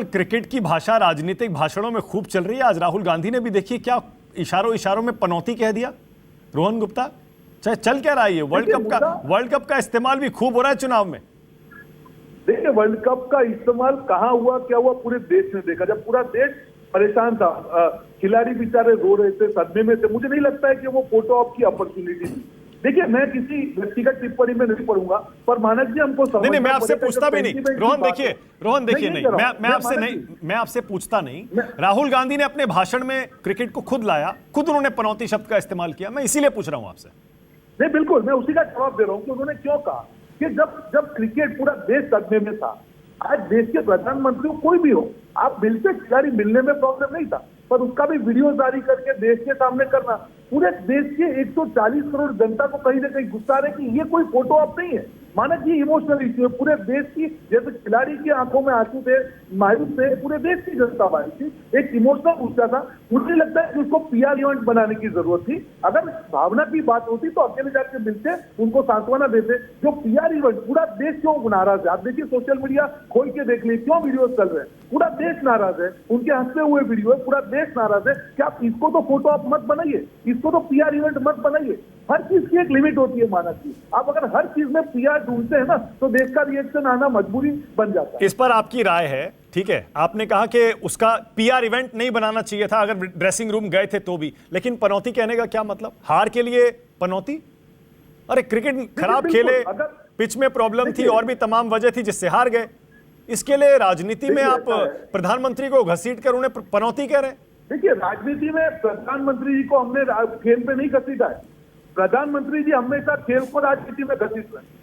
आजकल क्रिकेट की भाषा राजनीतिक भाषणों में खूब चल रही है। आज राहुल गांधी ने भी देखिए क्या इशारों इशारों में पनौती कह दिया। रोहन गुप्ता, चाहे चल क्या रहा है, वर्ल्ड कप का इस्तेमाल भी खूब हो रहा है चुनाव में। देखिए, वर्ल्ड कप का इस्तेमाल कहाँ हुआ, क्या हुआ, पूरे देश ने देखा। जब पूरा देश परेशान था, खिलाड़ी बेचारे रो रहे थे, सदमे में थे। मुझे नहीं लगता है कि वो फोटो ऑप की अपॉर्चुनिटी थी। देखिए, मैं किसी व्यक्तिगत टिप्पणी में नहीं पढ़ूंगा, पर मानक जी हमको नहीं, मैं आपसे पूछता भी नहीं। रोहन देखिए नहीं, मैं आपसे पूछता नहीं। राहुल गांधी ने अपने भाषण में क्रिकेट को खुद लाया, खुद उन्होंने पनौती शब्द का इस्तेमाल किया। मैं इसीलिए पूछ रहा हूं आपसे। नहीं, बिल्कुल, मैं उसी का जवाब दे रहा हूं कि उन्होंने क्यों कहा कि जब क्रिकेट पूरा देश सदमे में था। आज देश के प्रधानमंत्री हो, कोई भी हो, आप मिलते खिलाड़ी मिलने में प्रॉब्लम नहीं था, पर उसका भी वीडियो जारी करके देश के सामने करना, पूरे देश के 140 करोड़ जनता को कहीं ना कहीं गुस्सा रहे कि ये कोई फोटो ऑप नहीं है। माना कि इमोशनल इश्यू है पूरे देश की। जैसे खिलाड़ी की आंखों में आंसू थे, मायूस थे, पूरे देश की जनता मायूस थी, एक इमोशनल गुस्सा था। मुझे लगता है कि उसको पीआर इवेंट बनाने की जरूरत थी। अगर भावना की बात होती तो अकेले जाके मिलते, उनको सांत्वना देते। जो पीआर इवेंट, पूरा देश क्यों नाराज है? आप देखिए, सोशल मीडिया खोल के देख लीजिए, क्यों वीडियो चल रहे हैं। पूरा देश नाराज है, उनके हंसते हुए वीडियो है, पूरा देश नाराज है। क्या आप इसको तो फोटो आप मत बनाइए, इसको तो पीआर इवेंट मत बनाइए। हर चीज की एक लिमिट होती है मानक की। आप अगर हर चीज में पीआर ढूंढते हैं ना, तो देश का रिएक्शन आना मजबूरी बन जाता है। इस पर आपकी राय है, ठीक है। आपने कहा कि उसका पीआर इवेंट नहीं बनाना चाहिए था, अगर ड्रेसिंग रूम गए थे तो भी। लेकिन पनौती कहने का क्या मतलब? हार के लिए पनौती? अरे क्रिकेट खराब खेले, पिच में प्रॉब्लम थी और भी तमाम वजह थी जिससे हार गए। इसके लिए राजनीति में आप प्रधानमंत्री को घसीट कर उन्हें पनौती कह रहे हैं? देखिए, राजनीति में प्रधानमंत्री जी को हमने खेल पे नहीं घसीटा है। प्रधानमंत्री जी हमेशा खेल को राजनीति में घसीट रहे हैं।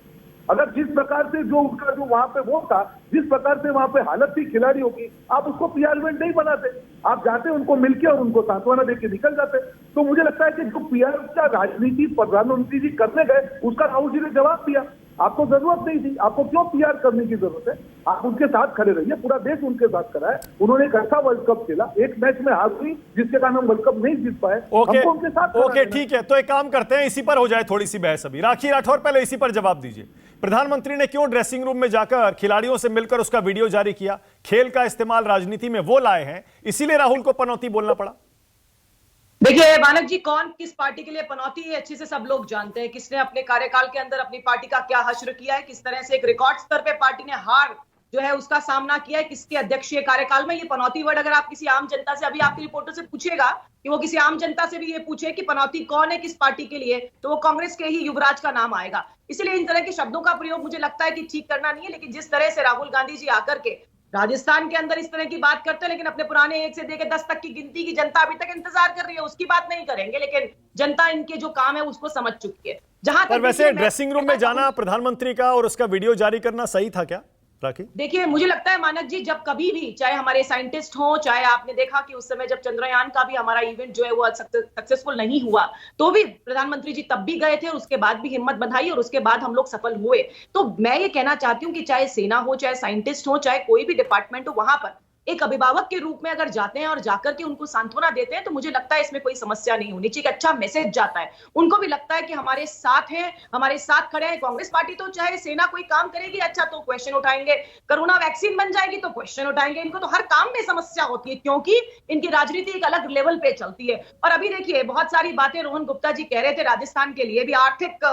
अगर जिस प्रकार से जो उनका जो वहां पे वो था, जिस प्रकार से वहां पे हालत थी खिलाड़ियों की, आप उसको पीआर इवेंट नहीं बनाते। आप जाते उनको मिलके और उनको सांत्वना देके निकल जाते। तो मुझे लगता है कि जो पीआर का राजनीति प्रधानमंत्री जी करने गए, उसका राहुल जी ने जवाब दिया। आपको जरूरत नहीं थी, आपको क्यों पीआर करने की जरूरत है? आप उनके साथ खड़े रहिए, पूरा देश उनके साथ खड़ा है। उन्होंने एक अच्छा वर्ल्ड कप खेला, एक मैच में हार हुई जिसके कारण हम वर्ल्ड कप नहीं जीत पाए। हमको उनके साथ ओके, ठीक है। तो एक काम करते हैं, इसी पर हो जाए थोड़ी सी बहस अभी। राखी राठौर, पहले इसी पर जवाब दीजिए। प्रधानमंत्री ने क्यों ड्रेसिंग रूम में जाकर खिलाड़ियों से मिलकर उसका वीडियो जारी किया? खेल का इस्तेमाल राजनीति में वो लाए हैं, इसीलिए राहुल को पनौती बोलना पड़ा। देखिए मानक जी, कौन किस पार्टी के लिए पनौती है अच्छे से सब लोग जानते हैं। किसने अपने कार्यकाल के अंदर अपनी पार्टी का क्या हश्र किया है, किस तरह से एक रिकॉर्ड स्तर पे पार्टी ने हार जो है उसका सामना किया है किसके अध्यक्षीय कार्यकाल में। ये पनौती वर्ड अगर आप किसी आम जनता से, अभी आपके रिपोर्टर से पूछेगा कि वो किसी आम जनता से भी ये पूछे कि पनौती कौन है किस पार्टी के लिए, तो वो कांग्रेस के ही युवराज का नाम आएगा। इसलिए इन तरह के शब्दों का प्रयोग मुझे लगता है कि ठीक करना नहीं है। लेकिन जिस तरह से राहुल गांधी जी आकर के राजस्थान के अंदर इस तरह की बात करते हैं, लेकिन अपने पुराने 1 से लेकर 10 तक की गिनती की जनता अभी तक इंतजार कर रही है, उसकी बात नहीं करेंगे। लेकिन जनता इनके जो काम है उसको समझ चुकी है। जहां तक वैसे ड्रेसिंग रूम में जाना प्रधानमंत्री का और उसका वीडियो जारी करना सही था क्या राखी? देखिए, मुझे लगता है मानक जी, जब कभी भी चाहे हमारे साइंटिस्ट हो, चाहे आपने देखा कि उस समय जब चंद्रयान का भी हमारा इवेंट जो है वो सक्सेसफुल नहीं हुआ, तो भी प्रधानमंत्री जी तब भी गए थे और उसके बाद भी हिम्मत बंधाई और उसके बाद हम लोग सफल हुए। तो मैं ये कहना चाहती हूँ कि चाहे सेना हो, चाहे साइंटिस्ट हो, चाहे कोई भी डिपार्टमेंट हो, वहां पर एक अभिभावक के रूप में अगर जाते हैं और जाकर के उनको सांत्वना देते हैं, तो मुझे लगता है इसमें कोई समस्या नहीं होनी चाहिए। अच्छा मैसेज जाता है, उनको भी लगता है कि हमारे साथ हैं, हमारे साथ खड़े हैं। कांग्रेस पार्टी तो चाहे सेना कोई काम करेगी अच्छा तो क्वेश्चन उठाएंगे, कोरोना वैक्सीन बन जाएगी तो क्वेश्चन उठाएंगे। इनको तो हर काम में समस्या होती है, क्योंकि इनकी राजनीति एक अलग लेवल पे चलती है। और अभी देखिए, बहुत सारी बातें रोहन गुप्ता जी कह रहे थे, राजस्थान के लिए भी आर्थिक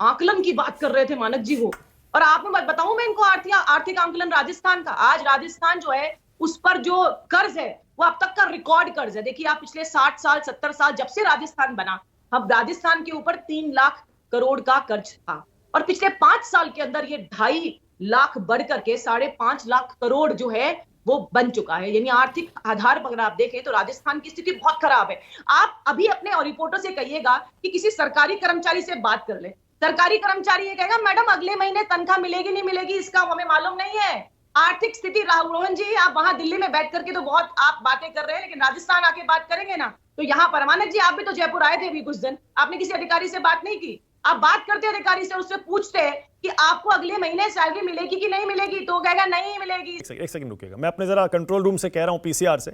आकलन की बात कर रहे थे मानक जी वो। और आपको बताऊं मैं इनको आर्थिक आकलन राजस्थान का, आज राजस्थान जो है उस पर जो कर्ज है वो अब तक का रिकॉर्ड कर्ज है। देखिए, आप पिछले 60 साल 70 साल जब से राजस्थान बना, अब राजस्थान के ऊपर 3 लाख करोड़ का कर्ज था और पिछले 5 साल के अंदर ये 2.5 लाख बढ़ करके 5.5 लाख करोड़ जो है वो बन चुका है। यानी आर्थिक आधार पर अगर आप देखें तो राजस्थान की स्थिति बहुत खराब है। आप अभी अपने और रिपोर्टर से कहिएगा कि किसी सरकारी कर्मचारी से बात कर ले, सरकारी कर्मचारी ये कहेगा मैडम अगले महीने तनख्वाह मिलेगी नहीं मिलेगी इसका हमें मालूम नहीं है। आर्थिक स्थिति, रोहन जी आप वहां दिल्ली में बैठ करके तो बहुत आप बातें कर रहे हैं, लेकिन राजस्थान आके बात करेंगे ना तो यहाँ पर मानक जी, आप भी तो जयपुर आए थे अभी कुछ दिन, आपने किसी अधिकारी से बात नहीं की? आप बात करते अधिकारी से, उससे पूछते हैं कि आपको अगले महीने सैलरी मिलेगी कि नहीं मिलेगी, तो कहेगा नहीं मिलेगी। एक सेकंड रुकिएगा, मैं अपने जरा कंट्रोल रूम से कह रहा हूं पीसीआर से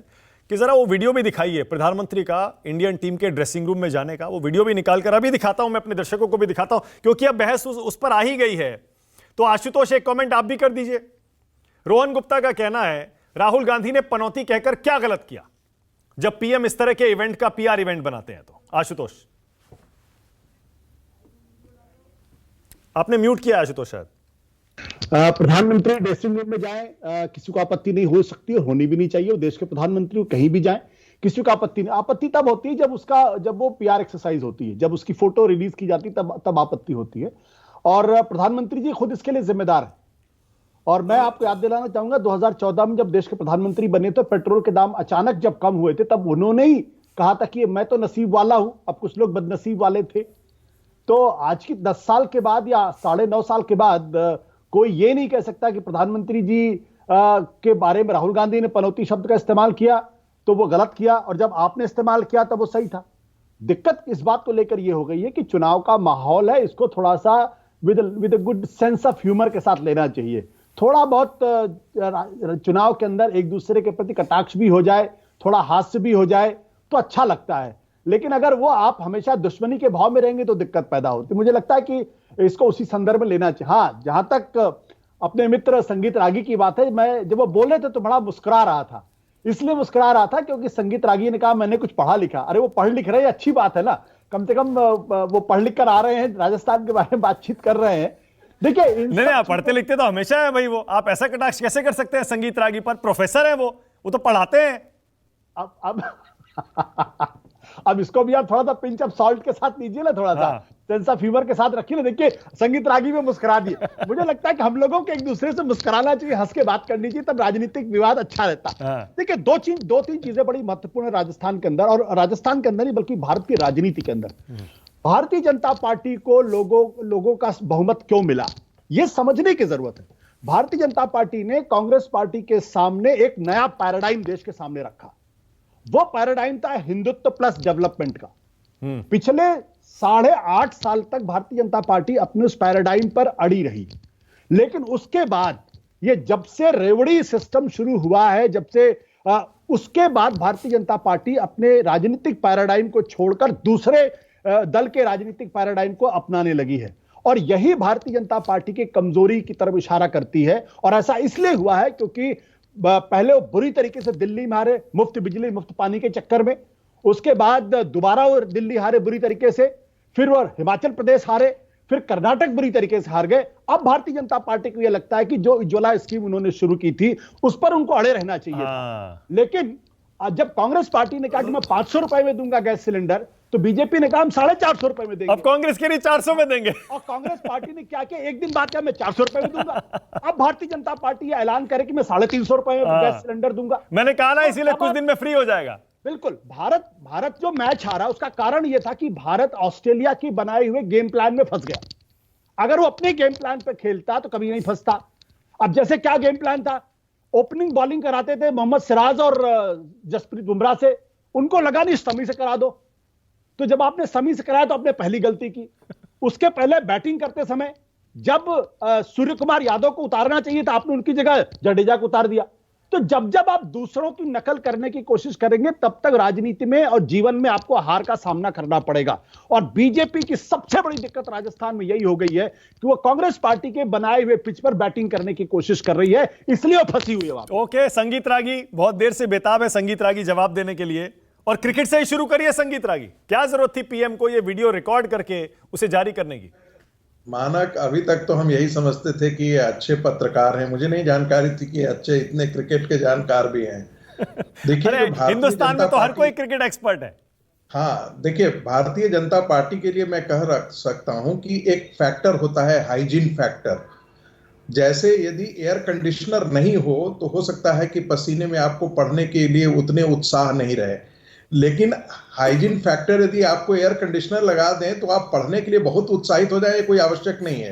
कि जरा वो वीडियो भी दिखाइए प्रधानमंत्री का इंडियन टीम के ड्रेसिंग रूम में जाने का। वो वीडियो भी निकाल कर अभी दिखाता हूं, मैं अपने दर्शकों को भी दिखाता हूं, क्योंकि अब बहस उस पर आ ही गई है। तो आशुतोष एक कमेंट आप भी कर दीजिए। रोहन गुप्ता का कहना है राहुल गांधी ने पनौती कहकर क्या गलत किया जब पीएम इस तरह के इवेंट का पीआर इवेंट बनाते हैं? तो आशुतोष, आपने म्यूट किया आशुतोष शायद। प्रधानमंत्री ड्रेसिंग रूम में जाए, किसी को आपत्ति नहीं हो सकती और होनी भी नहीं चाहिए। वो देश के प्रधानमंत्री कहीं भी जाए, किसी को आपत्ति नहीं। आपत्ति तब होती है जब वो पीआर एक्सरसाइज होती है, जब उसकी फोटो रिलीज की जाती है, तब आपत्ति होती है। और प्रधानमंत्री जी खुद इसके लिए जिम्मेदार है। और मैं आपको याद दिलाना चाहूंगा 2014 में जब देश के प्रधानमंत्री बने तो पेट्रोल के दाम अचानक जब कम हुए थे, तब उन्होंने ही कहा था कि मैं तो नसीब वाला हूं, अब कुछ लोग बदनसीब वाले थे। तो आज की 10 साल के बाद या 9.5 साल के बाद कोई ये नहीं कह सकता कि प्रधानमंत्री जी के बारे में राहुल गांधी ने पनौती शब्द का इस्तेमाल किया तो वो गलत किया, और जब आपने इस्तेमाल किया तब वो सही था। दिक्कत इस बात को लेकर ये हो गई है कि चुनाव का माहौल है, इसको थोड़ा सा with a good sense of humour के साथ लेना चाहिए। थोड़ा बहुत चुनाव के अंदर एक दूसरे के प्रति कटाक्ष भी हो जाए, थोड़ा हास्य भी हो जाए तो अच्छा लगता है। लेकिन अगर वो आप हमेशा दुश्मनी के भाव में रहेंगे तो दिक्कत पैदा होती। मुझे लगता है कि इसको उसी संदर्भ में लेना चाहिए। हाँ, जहां तक अपने मित्र संगीत रागी की बात है, मैं जब वो बोल रहे थे तो बड़ा मुस्कुरा रहा था। इसलिए मुस्कुरा रहा था क्योंकि संगीत रागी ने कहा मैंने कुछ पढ़ा लिखा। अरे वो पढ़ लिख रहे हैं, अच्छी बात है ना, कम से कम वो पढ़ लिख कर आ रहे हैं, राजस्थान के बारे में बातचीत कर रहे हैं। देखिए, नहीं आप पढ़ते लिखते तो हमेशा है भाई। वो आप ऐसा कटाक्ष कैसे कर सकते हैं संगीत रागी पर? प्रोफेसर है वो तो पढ़ाते हैं। अब इसको भी आप थोड़ा सा पिंच ऑफ सॉल्ट के साथ लीजिए ना, थोड़ा सा सेंस ऑफ ह्यूमर के साथ रखिए ना। देखिए, संगीत रागी में मुस्कुरा दिए। मुझे लगता है कि हम लोगों को एक दूसरे से मुस्कुराना चाहिए, हंस के बात करनी चाहिए, तब राजनीतिक विवाद अच्छा रहता है। देखिए, दो तीन चीजें बड़ी महत्वपूर्ण है राजस्थान के अंदर, और राजस्थान के अंदर नहीं बल्कि भारत की राजनीति के अंदर। भारतीय जनता पार्टी को लोगों का बहुमत क्यों मिला, यह समझने की जरूरत है। भारतीय जनता पार्टी ने कांग्रेस पार्टी के सामने एक नया पैराडाइम देश के सामने रखा। वो पैराडाइम था हिंदुत्व प्लस डेवलपमेंट का। पिछले 8.5 साल तक भारतीय जनता पार्टी अपने उस पैराडाइम पर अड़ी रही। लेकिन उसके बाद ये जब से रेवड़ी सिस्टम शुरू हुआ है, उसके बाद भारतीय जनता पार्टी अपने राजनीतिक पैराडाइम को छोड़कर दूसरे दल के राजनीतिक पैराडाइम को अपनाने लगी है। और यही भारतीय जनता पार्टी की कमजोरी की तरफ इशारा करती है। और ऐसा इसलिए हुआ है क्योंकि पहले वो बुरी तरीके से दिल्ली में हारे, मुफ्त बिजली मुफ्त पानी के चक्कर में। उसके बाद दोबारा वो दिल्ली हारे बुरी तरीके से, फिर वो हिमाचल प्रदेश हारे, फिर कर्नाटक बुरी तरीके से हार गए। अब भारतीय जनता पार्टी को यह लगता है कि जो उज्ज्वला स्कीम उन्होंने शुरू की थी उस पर उनको अड़े रहना चाहिए था। लेकिन जब कांग्रेस पार्टी ने कहा कि मैं 500 रुपए में दूंगा गैस सिलेंडर, तो बीजेपी ने कहा हम 450 रुपए में देंगे। अब कांग्रेस के लिए 400 में देंगे। और कांग्रेस पार्टी ने क्या किया, एक दिन बाद क्या मैं 400 रुपए में दूंगा। अब भारतीय जनता पार्टी ये ऐलान करे कि मैं 350 रुपए में गैस सिलेंडर दूंगा। मैंने कहा ना, इसीलिए कुछ दिन में फ्री हो जाएगा। बिल्कुल। भारत जो मैच हारा उसका कारण यह था कि भारत ऑस्ट्रेलिया की बनाए हुए गेम प्लान में फंस गया। अगर वो अपने गेम प्लान पर खेलता तो कभी नहीं फंसता। अब जैसे क्या गेम प्लान था, ओपनिंग बॉलिंग कराते थे मोहम्मद सिराज और जसप्रीत बुमराह से, उनको लगा नहीं शमी से करा दो। तो जब आपने शमी से कराया तो आपने पहली गलती की। उसके पहले बैटिंग करते समय जब सूर्य कुमार यादव को उतारना चाहिए था, आपने उनकी जगह जडेजा को उतार दिया। तो जब आप दूसरों की नकल करने की कोशिश करेंगे तब तक राजनीति में और जीवन में आपको हार का सामना करना पड़ेगा। और बीजेपी की सबसे बड़ी दिक्कत राजस्थान में यही हो गई है कि वो कांग्रेस पार्टी के बनाए हुए पिच पर बैटिंग करने की कोशिश कर रही है, इसलिए वो फंसी हुई है। ओके, संगीत रागी बहुत देर से बेताब है संगीत रागी जवाब देने के लिए, और क्रिकेट से ही शुरू करिए संगीत रागी। क्या जरूरत थी पीएम को ये वीडियो रिकॉर्ड करके उसे जारी करने की? मानक, अभी तक तो हम यही समझते थे कि ये अच्छे पत्रकार हैं। मुझे नहीं जानकारी थी कि अच्छे इतने क्रिकेट के जानकार भी हैं। देखिए, हिंदुस्तान में तो हर कोई क्रिकेट एक्सपर्ट है। हाँ, देखिए, भारतीय जनता पार्टी के लिए मैं कह रख सकता हूं कि एक फैक्टर होता है हाइजीन फैक्टर। जैसे यदि एयर कंडीशनर नहीं हो तो सकता है कि पसीने में आपको पढ़ने के लिए उतने उत्साह नहीं रहे, लेकिन हाइजीन फैक्टर यदि आपको एयर कंडीशनर लगा दें तो आप पढ़ने के लिए बहुत उत्साहित हो जाए, कोई आवश्यक नहीं है।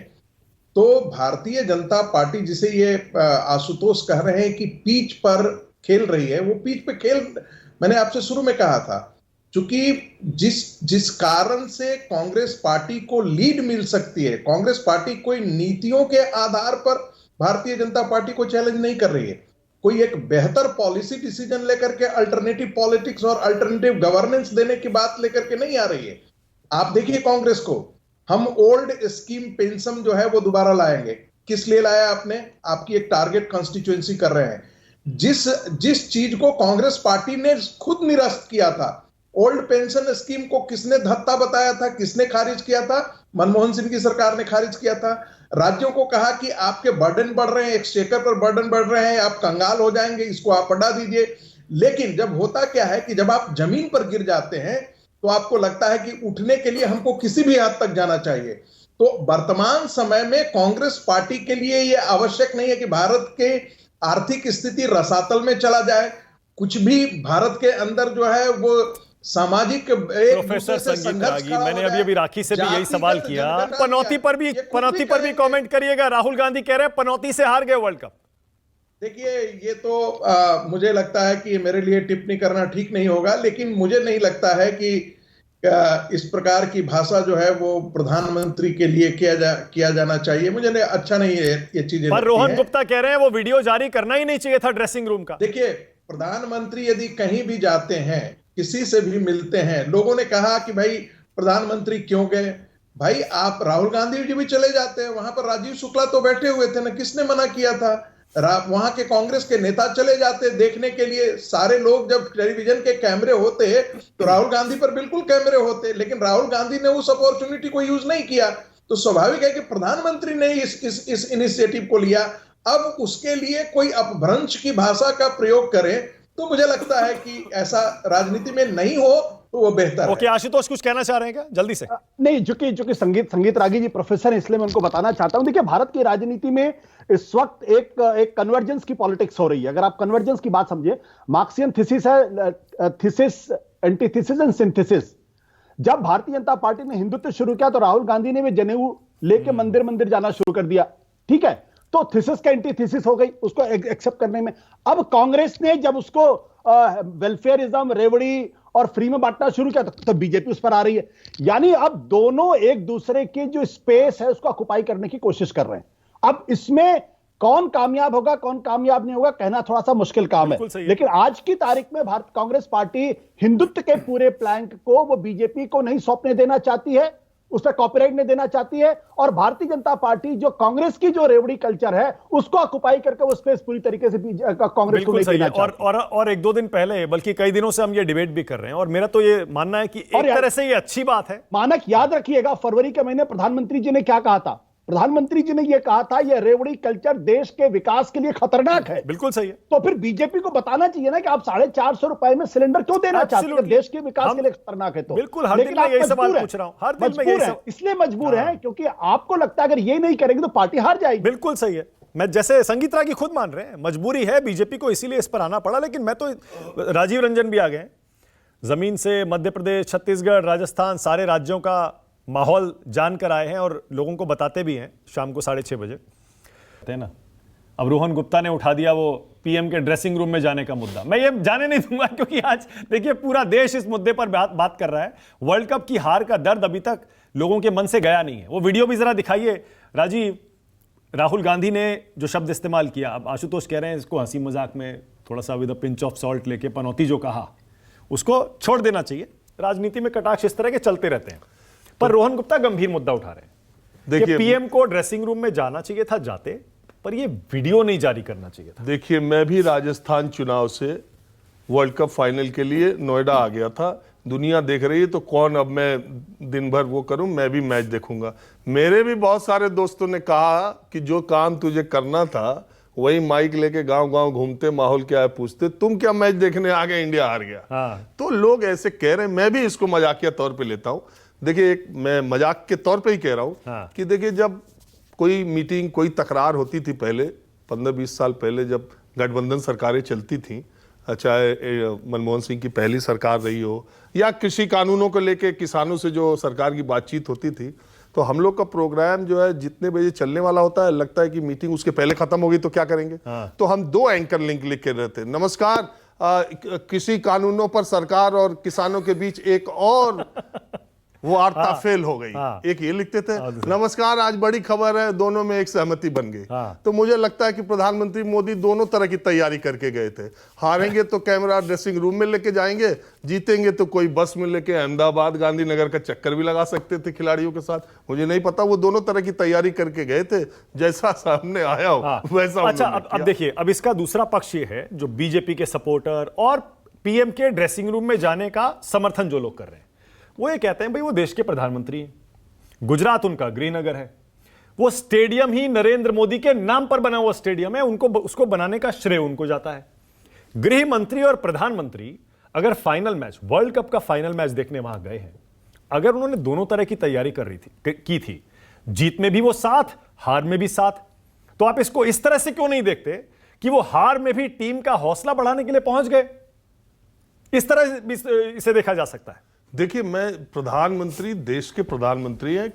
तो भारतीय जनता पार्टी जिसे ये आशुतोष कह रहे हैं कि पीच पर खेल रही है, वो पीच पे खेल, मैंने आपसे शुरू में कहा था, क्योंकि जिस कारण से कांग्रेस पार्टी को लीड मिल सकती है, कांग्रेस पार्टी कोई नीतियों के आधार पर भारतीय जनता पार्टी को चैलेंज नहीं कर रही है, कोई एक बेहतर पॉलिसी डिसीजन लेकर के अल्टरनेटिव पॉलिटिक्स और अल्टरनेटिव गवर्नेंस देने की बात लेकर के नहीं आ रही है। आप देखिए कांग्रेस को, हम ओल्ड स्कीम पेंशन जो है वो दोबारा लाएंगे। किस लिए लाया आपने? आपकी एक टारगेट कॉन्स्टिट्यूएंसी कर रहे हैं, जिस जिस चीज को कांग्रेस पार्टी ने खुद निरस्त किया था, ओल्ड पेंशन स्कीम को किसने धत्ता बताया था, किसने खारिज किया था? मनमोहन सिंह की सरकार ने खारिज किया था। राज्यों को कहा कि आपके बर्डन बढ़ रहे हैं, एक्सचेकर पर बर्डन बढ़ रहे हैं, आप कंगाल हो जाएंगे, इसको आप हटा दीजिए। लेकिन जब होता क्या है कि जब आप जमीन पर गिर जाते हैं तो आपको लगता है कि उठने के लिए हमको किसी भी हद तक जाना चाहिए। तो वर्तमान समय में कांग्रेस पार्टी के लिए यह आवश्यक नहीं है कि भारत के आर्थिक स्थिति रसातल में चला जाए। कुछ भी भारत के अंदर जो है वो सामाजिक प्रोफेसर संगीत रागी, मैंने अभी राखी से भी यही सवाल किया। पनौती पर भी कमेंट करिएगा। राहुल गांधी कह रहे हैं पनौती से हार गए वर्ल्ड कप। देखिए, ये तो मुझे लगता है कि मेरे लिए टिप्पणी करना ठीक नहीं होगा, लेकिन मुझे नहीं लगता है कि इस प्रकार की भाषा जो है वो प्रधानमंत्री के लिए किया जाना चाहिए। मुझे अच्छा नहीं है ये चीजें। पर रोहन गुप्ता कह रहे हैं वो वीडियो जारी करना ही नहीं चाहिए था ड्रेसिंग रूम का। देखिए, प्रधानमंत्री यदि कहीं भी जाते हैं, किसी से भी मिलते हैं, लोगों ने कहा कि भाई प्रधानमंत्री क्यों गए? भाई आप राहुल गांधी जी भी चले जाते हैं, वहां पर राजीव शुक्ला तो बैठे हुए थे ना, किसने मना किया था? वहां के कांग्रेस के नेता चले जाते देखने के लिए। सारे लोग जब टेलीविजन के कैमरे होते तो राहुल गांधी पर बिल्कुल कैमरे होते, लेकिन राहुल गांधी ने उस अपॉर्चुनिटी को यूज नहीं किया। तो स्वाभाविक है कि प्रधानमंत्री ने इस इनिशिएटिव को लिया। अब उसके लिए कोई अपभ्रंश की भाषा का प्रयोग करे तो मुझे लगता है कि ऐसा राजनीति में नहीं हो तो वो बेहतर है। ओके, आशुतोष कुछ कहना चाह रहे हैं क्या जल्दी से? नहीं, चूंकि संगीत रागी जी प्रोफेसर है, इसलिए मैं उनको बताना चाहता हूं। देखिए, भारत की राजनीति में इस वक्त एक कन्वर्जेंस की पॉलिटिक्स हो रही है। अगर आप कन्वर्जेंस की बात समझिए, मार्क्सियन थीसिस है, थीसिस, एंटीथीसिस एंड सिंथेसिस। जब भारतीय जनता पार्टी ने हिंदुत्व शुरू किया तो राहुल गांधी ने भी जनेऊ लेके मंदिर मंदिर जाना शुरू कर दिया। ठीक है, तो थीसिस का एंटीथीसिस हो गई, उसको एक्सेप्ट करने में। अब कांग्रेस ने जब उसको वेलफेयरिज्म, रेवड़ी और फ्री में बांटना शुरू किया तो बीजेपी उस पर आ रही है। यानी अब दोनों एक दूसरे की जो स्पेस है उसको ऑक्युपाई करने की कोशिश कर रहे हैं। अब इसमें कौन कामयाब होगा, कौन कामयाब नहीं होगा, कहना थोड़ा सा मुश्किल काम है। लेकिन आज की तारीख में भारत कांग्रेस पार्टी हिंदुत्व के पूरे प्लैंक को वो बीजेपी को नहीं सौंपने देना चाहती है, उस पर कॉपीराइट नहीं देना चाहती है। और भारतीय जनता पार्टी जो कांग्रेस की जो रेवड़ी कल्चर है उसको ऑक्युपाई करके वो स्पेस पूरी तरीके से कांग्रेस को देना चाहती है। और एक दो दिन पहले, बल्कि कई दिनों से हम ये डिबेट भी कर रहे हैं, और मेरा तो ये मानना है कि एक तरह से ये अच्छी बात है। मानक याद रखिएगा, फरवरी के महीने प्रधानमंत्री जी ने क्या कहा था? प्रधानमंत्री जी ने यह कहा था यह रेवड़ी कल्चर देश के विकास के लिए खतरनाक है। बिल्कुल सही है। तो फिर बीजेपी को बताना चाहिए ना कि आप 450 रुपए में सिलेंडर क्यों देना चाहते हैं? देश के विकास के लिए खतरनाक है तो बिल्कुल। हर दिन मैं यही सवाल पूछ रहा हूं, हर दिन में यही इसलिए मजबूर है क्योंकि आपको लगता है अगर ये नहीं करेंगे तो पार्टी हार जाएगी। बिल्कुल सही है। मैं जैसे संगीत रागी खुद मान रहे हैं मजबूरी है बीजेपी को, इसीलिए इस पर आना पड़ा। लेकिन मैं तो, राजीव रंजन भी आ गए जमीन से, मध्य प्रदेश, छत्तीसगढ़, राजस्थान, सारे राज्यों का माहौल जानकर आए हैं और लोगों को बताते भी हैं शाम को 6:30 बजे ना। अब रोहन गुप्ता ने उठा दिया वो पीएम के ड्रेसिंग रूम में जाने का मुद्दा। मैं ये जाने नहीं दूंगा क्योंकि आज देखिए पूरा देश इस मुद्दे पर बात कर रहा है। वर्ल्ड कप की हार का दर्द अभी तक लोगों के मन से गया नहीं है। वो वीडियो भी जरा दिखाइए राजीव। राहुल गांधी ने जो शब्द इस्तेमाल किया, अब आशुतोष कह रहे हैं इसको हंसी मजाक में थोड़ा सा with a pinch of salt लेके पनौती जो कहा उसको छोड़ देना चाहिए। राजनीति में कटाक्ष इस तरह के चलते रहते हैं। पर रोहन गुप्ता गंभीर मुद्दा उठा रहे हैं। देखिए, पीएम को ड्रेसिंग रूम में जाना चाहिए था, जाते, पर ये वीडियो नहीं जारी करना चाहिए था। देखिए, मैं भी राजस्थान चुनाव से वर्ल्ड कप फाइनल के लिए नोएडा आ गया था। दुनिया देख रही है तो कौन, अब मैं दिन भर वो करूं, मैं भी मैच देखूंगा। मेरे भी बहुत सारे दोस्तों ने कहा कि जो काम तुझे करना था वही माइक लेके गांव गांव घूमते, माहौल क्या है पूछते, तुम क्या मैच देखने आ गए, इंडिया हार गया। तो लोग ऐसे कह रहे हैं, मैं भी इसको मजाकिया तौर पे लेता हूं। देखिए, एक मैं मजाक के तौर पे ही कह रहा हूं कि देखिए, जब कोई मीटिंग, कोई तकरार होती थी पहले 15-20 साल पहले, जब गठबंधन सरकारें चलती थीं, चाहे मनमोहन सिंह की पहली सरकार रही हो या कृषि कानूनों को लेके किसानों से जो सरकार की बातचीत होती थी, तो हम लोग का प्रोग्राम जो है जितने बजे चलने वाला होता है, लगता है कि मीटिंग उसके पहले खत्म होगी तो क्या करेंगे। तो हम 2 एंकर लिंक लिख के रहते, नमस्कार, कृषि कानूनों पर सरकार और किसानों के बीच एक और वो वार्ता फेल हो गई। हाँ। एक ये लिखते थे, नमस्कार आज बड़ी खबर है, दोनों में एक सहमति बन गई। तो मुझे लगता है कि प्रधानमंत्री मोदी दोनों तरह की तैयारी करके गए थे। हारेंगे तो कैमरा ड्रेसिंग रूम में लेके जाएंगे, जीतेंगे तो कोई बस में लेके अहमदाबाद गांधीनगर का चक्कर भी लगा सकते थे खिलाड़ियों के साथ। मुझे नहीं पता, वो दोनों तरह की तैयारी करके गए थे, जैसा सामने आया हो वैसा। अच्छा, अब देखिए, अब इसका दूसरा पक्ष ये है, जो बीजेपी के सपोर्टर और पीएम के ड्रेसिंग रूम में जाने का समर्थन जो लोग कर रहे हैं, वो ये कहते हैं भाई वो देश के प्रधानमंत्री हैं, गुजरात उनका गृहनगर है, वो स्टेडियम ही नरेंद्र मोदी के नाम पर बना हुआ स्टेडियम है, उनको उसको बनाने का श्रेय उनको जाता है। गृह मंत्री और प्रधानमंत्री अगर फाइनल मैच, वर्ल्ड कप का फाइनल मैच देखने वहां गए हैं, अगर उन्होंने दोनों तरह की तैयारी की थी, जीत में भी वो साथ, हार में भी साथ, तो आप इसको इस तरह से क्यों नहीं देखते कि वो हार में भी टीम का हौसला बढ़ाने के लिए पहुंच गए? इस तरह इसे देखा जा सकता है। देखिए, मैं प्रधानमंत्री देश के प्रधानमंत्री हैं,